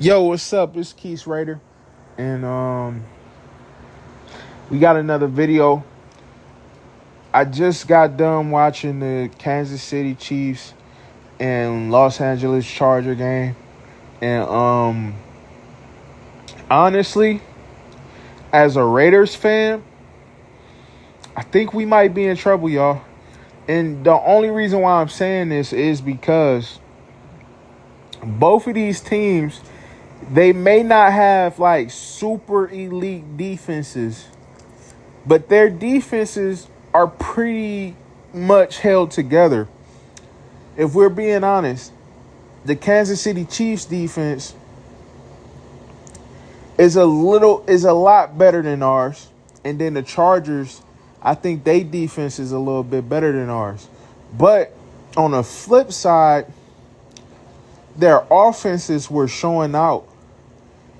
Yo, what's up? It's Keith Rader, and we got another video. I just got done watching the Kansas City Chiefs and Los Angeles Charger game, and honestly, as a Raiders fan, I think we might be in trouble, y'all. And the only reason why I'm saying this is because both of these teams, they may not have like super elite defenses, but their defenses are pretty much held together. If we're being honest, the Kansas City Chiefs defense is a lot better than ours. And then the Chargers, I think their defense is a little bit better than ours. But on the flip side, their offenses were showing out.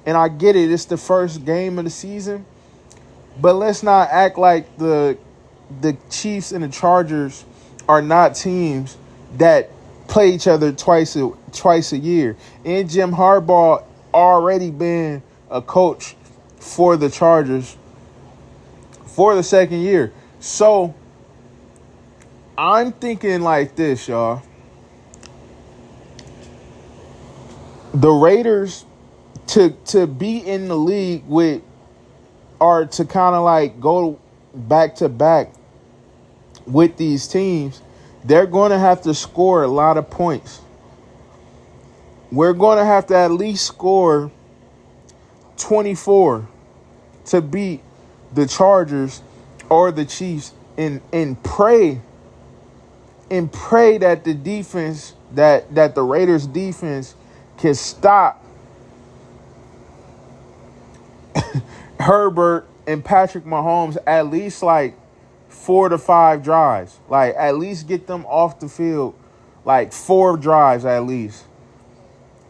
And I get it, it's the first game of the season. But let's not act like the Chiefs and the Chargers are not teams that play each other twice a year. And Jim Harbaugh already been a coach for the Chargers for the second year. So I'm thinking like this, y'all. The Raiders to be in the league with, or to kind of like go back to back with these teams, they're going to have to score a lot of points. We're going to have to at least score 24 to beat the Chargers or the Chiefs, and pray that the defense, that the Raiders defense can stop Herbert and Patrick Mahomes at least like 4 to 5 drives. Like, at least get them off the field like 4 drives at least.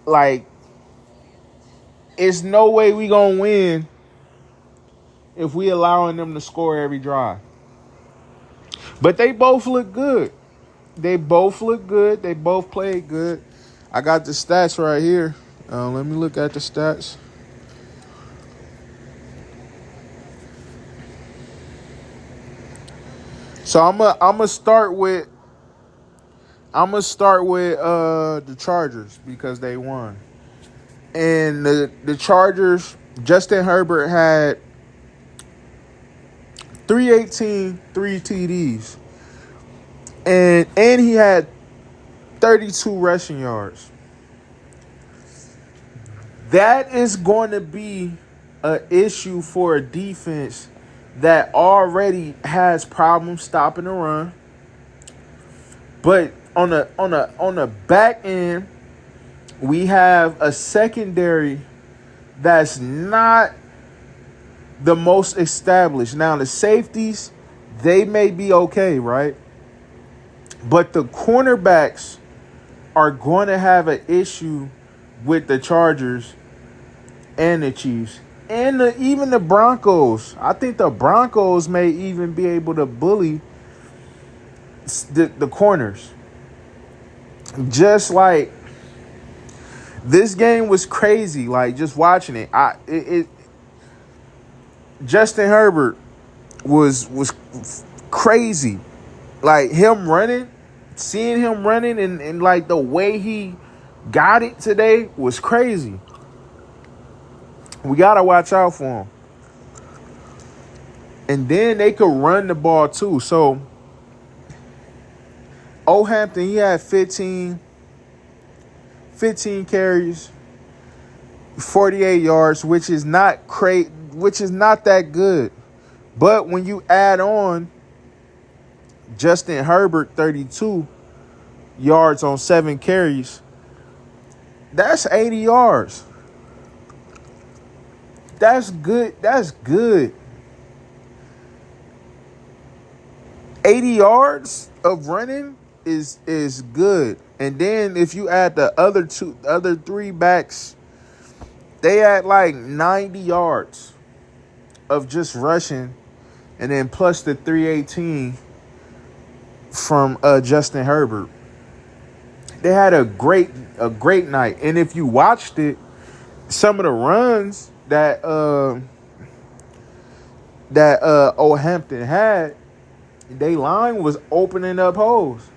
Like, it's no way we gonna win if we allowing them to score every drive. But they both look good. They both played good. I got the stats right here. Let me look at the stats. So I'm gonna start with the Chargers because they won. And the Chargers, Justin Herbert had 318, 3 TDs. And he had 32 rushing yards. That is going to be an issue for a defense that already has problems stopping the run. But on the back end, we have a secondary that's not the most established. Now, the safeties, they may be okay, right? But the cornerbacks are going to have an issue with the Chargers and the Chiefs. And even the Broncos. I think the Broncos may even be able to bully the corners. Just like, this game was crazy. Like, just watching it, Justin Herbert was crazy. Like, seeing him running and like the way he got it today was crazy. We got to watch out for him. And then they could run the ball too. So, Hampton, he had 15 carries, 48 yards, which is not that good. But when you add on Justin Herbert, 32 yards on 7 carries, that's 80 yards. That's good. 80 yards of running is good. And then if you add the other 3 backs, they had like 90 yards of just rushing, and then plus the 318 from Justin Herbert. They had a great night. And if you watched it, some of the runs that Old Hampton had, they line was opening up holes.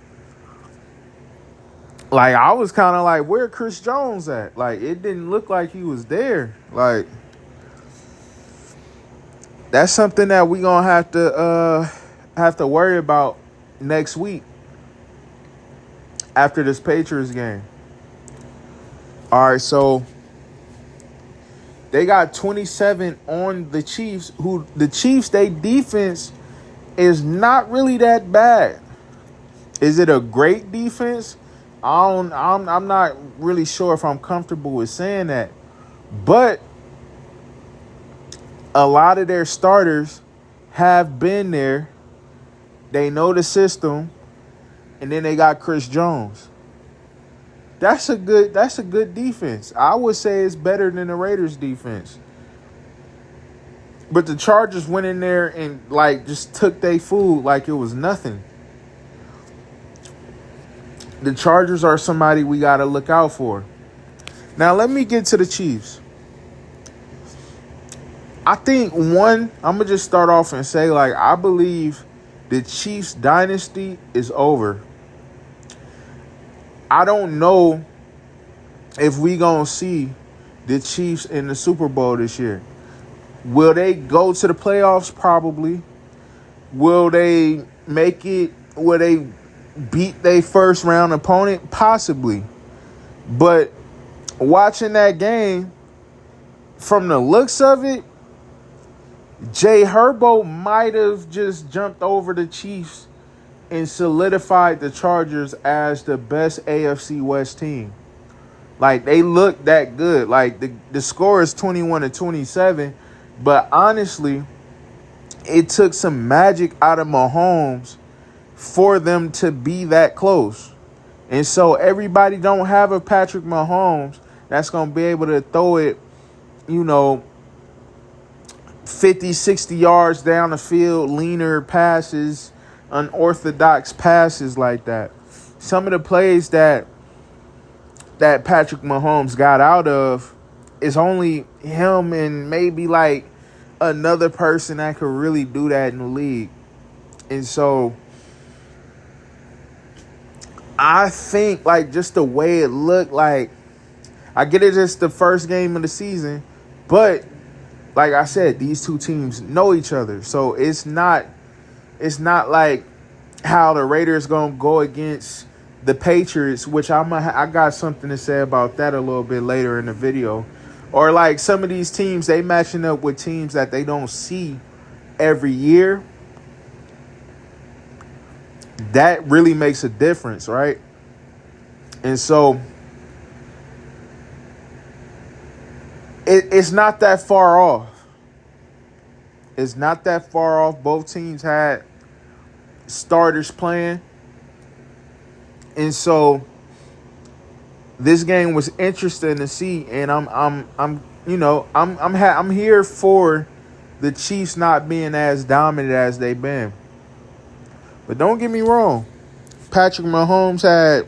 Like, I was kind of like, where Chris Jones at? Like, it didn't look like he was there. Like, that's something that we gonna have to worry about next week after this Patriots game. All right, so they got 27 on the Chiefs. Who the Chiefs? They defense is not really that bad. Is it a great defense? I'm not really sure if I'm comfortable with saying that, but a lot of their starters have been there. They know the system, and then they got Chris Jones. That's a good defense. I would say it's better than the Raiders defense. But the Chargers went in there and like just took their food like it was nothing. The Chargers are somebody we got to look out for. Now, let me get to the Chiefs. I think, I'm going to just start off and say, like, I believe the Chiefs dynasty is over. I don't know if we going to see the Chiefs in the Super Bowl this year. Will they go to the playoffs? Probably. Will they make it? Will they beat their first round opponent? Possibly. But watching that game, from the looks of it, Jay Herbo might have just jumped over the Chiefs and solidified the Chargers as the best AFC West team. Like, they look that good. Like, the score is 21-27, but honestly, it took some magic out of Mahomes for them to be that close. And so everybody don't have a Patrick Mahomes that's going to be able to throw it, 50, 60 yards down the field, leaner passes, unorthodox passes like that. Some of the plays that Patrick Mahomes got out of is only him and maybe like another person that could really do that in the league. And so I think, like, just the way it looked, like, I get it, just the first game of the season, but like I said, these two teams know each other. So it's not like how the Raiders gonna go against the Patriots, which I got something to say about that a little bit later in the video. Or like some of these teams, they matching up with teams that they don't see every year. That really makes a difference, right? And so it's not that far off. It's not that far off. Both teams had starters playing. And so this game was interesting to see, and I'm here for the Chiefs not being as dominant as they've been. But don't get me wrong. Patrick Mahomes had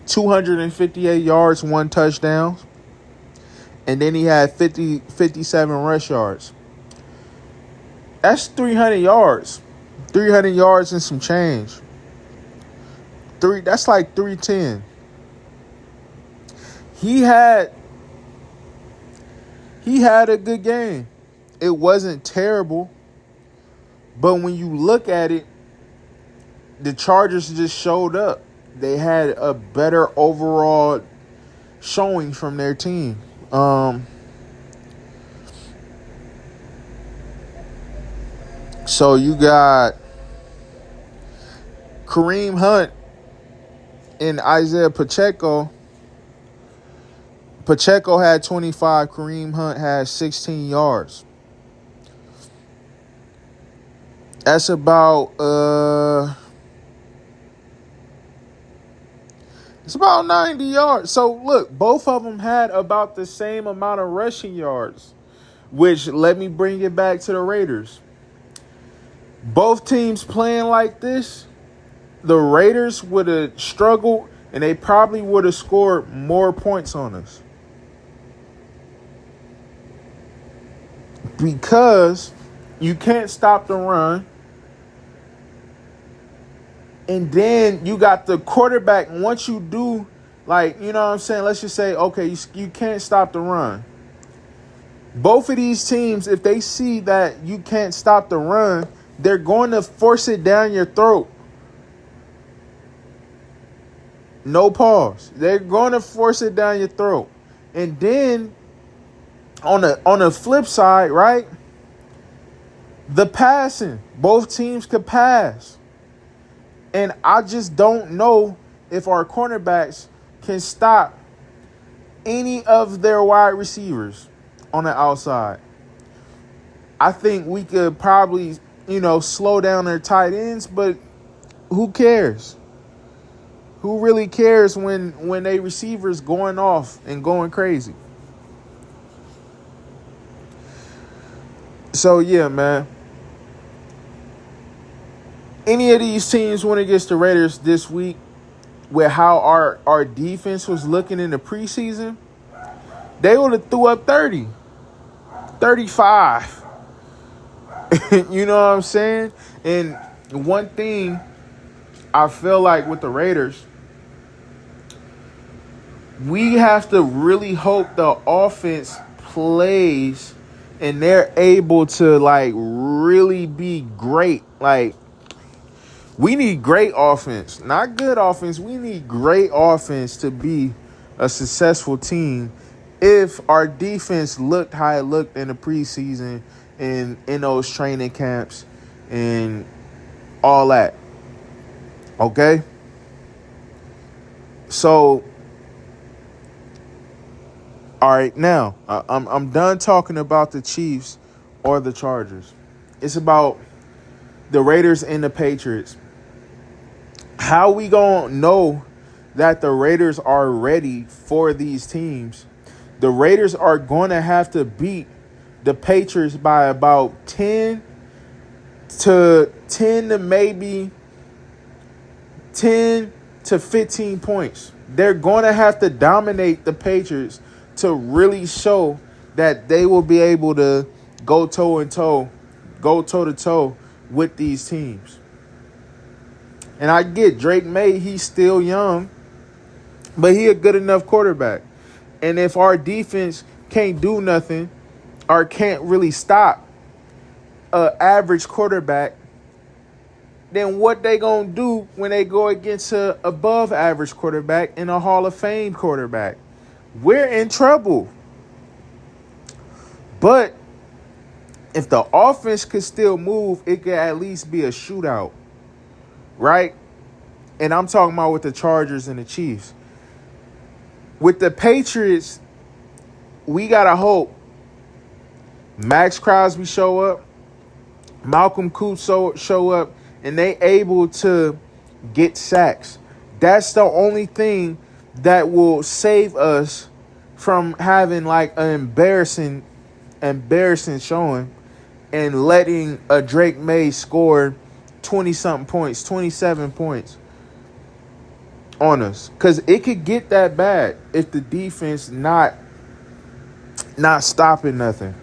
258 yards, 1 touchdown. And then he had 57 rush yards. That's 300 yards. 300 yards and some change. That's like 310. He had a good game. It wasn't terrible. But when you look at it, the Chargers just showed up. They had a better overall showing from their team. So you got Kareem Hunt and Isaiah Pacheco. Pacheco had 25. Kareem Hunt had 16 yards. That's about it's about 90 yards. So look, both of them had about the same amount of rushing yards, which let me bring it back to the Raiders. Both teams playing like this, the Raiders would have struggled and they probably would have scored more points on us. because you can't stop the run. And then you got the quarterback. Once you do, like, you know what I'm saying? Let's just say, okay, you can't stop the run. Both of these teams, if they see that you can't stop the run, they're going to force it down your throat. No pause. They're going to force it down your throat. And then on the flip side, right? The passing. Both teams could pass. And I just don't know if our cornerbacks can stop any of their wide receivers on the outside. I think we could probably, slow down their tight ends, but who cares? Who really cares when they receivers going off and going crazy? So, yeah, man. Any of these teams win against the Raiders this week with how our defense was looking in the preseason, they would have threw up 30, 35. You know what I'm saying? And one thing I feel like with the Raiders, we have to really hope the offense plays and they're able to, like, really be great. Like, we need great offense, not good offense. We need great offense to be a successful team if our defense looked how it looked in the preseason and in those training camps and all that. Okay? So, all right, now, I'm done talking about the Chiefs or the Chargers. It's about the Raiders and the Patriots. How we gonna know that the Raiders are ready for these teams? The Raiders are going to have to beat the Patriots by about 10 to maybe 10 to 15 points. They're going to have to dominate the Patriots to really show that they will be able to go toe-to-toe with these teams. And I get Drake May, he's still young, but he a good enough quarterback. And if our defense can't do nothing or can't really stop an average quarterback, then what they going to do when they go against a above average quarterback and a Hall of Fame quarterback? We're in trouble. But if the offense could still move, it could at least be a shootout. Right? And I'm talking about with the Chargers and the Chiefs. With the Patriots, we got to hope Max Crosby show up, Malcolm Coots show up, and they able to get sacks. That's the only thing that will save us from having like an embarrassing showing and letting a Drake May score 20-something points, 27 points on us. Because it could get that bad if the defense not stopping nothing.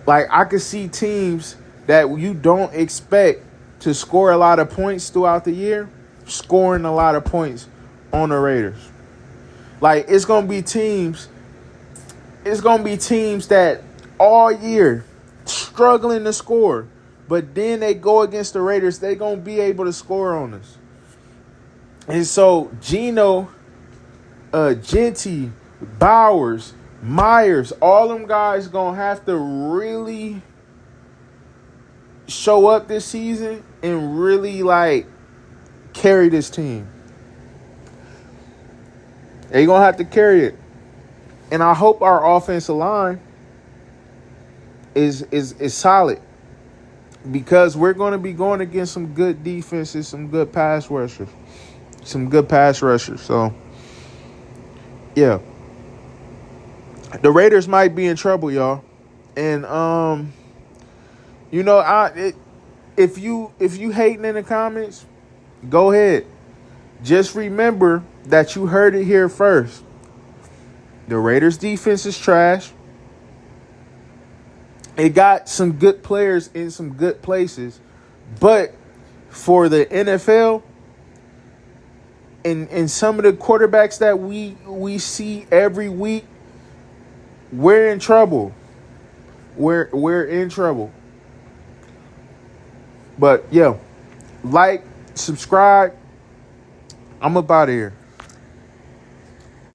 Like, I could see teams that you don't expect to score a lot of points throughout the year scoring a lot of points on the Raiders. Like, it's going to be teams that all year struggling to score. But then they go against the Raiders, they going to be able to score on us. And so Geno, Genty, Bowers, Myers, all them guys going to have to really show up this season and really, like, carry this team. They're going to have to carry it. And I hope our offensive line is solid. Because we're going to be going against some good defenses, some good pass rushers. So, yeah. The Raiders might be in trouble, y'all. And, if you hating in the comments, go ahead. Just remember that you heard it here first. The Raiders defense is trash. It got some good players in some good places, but for the NFL and some of the quarterbacks that we see every week, we're in trouble. We're in trouble. But yeah, like, subscribe. I'm up out of here.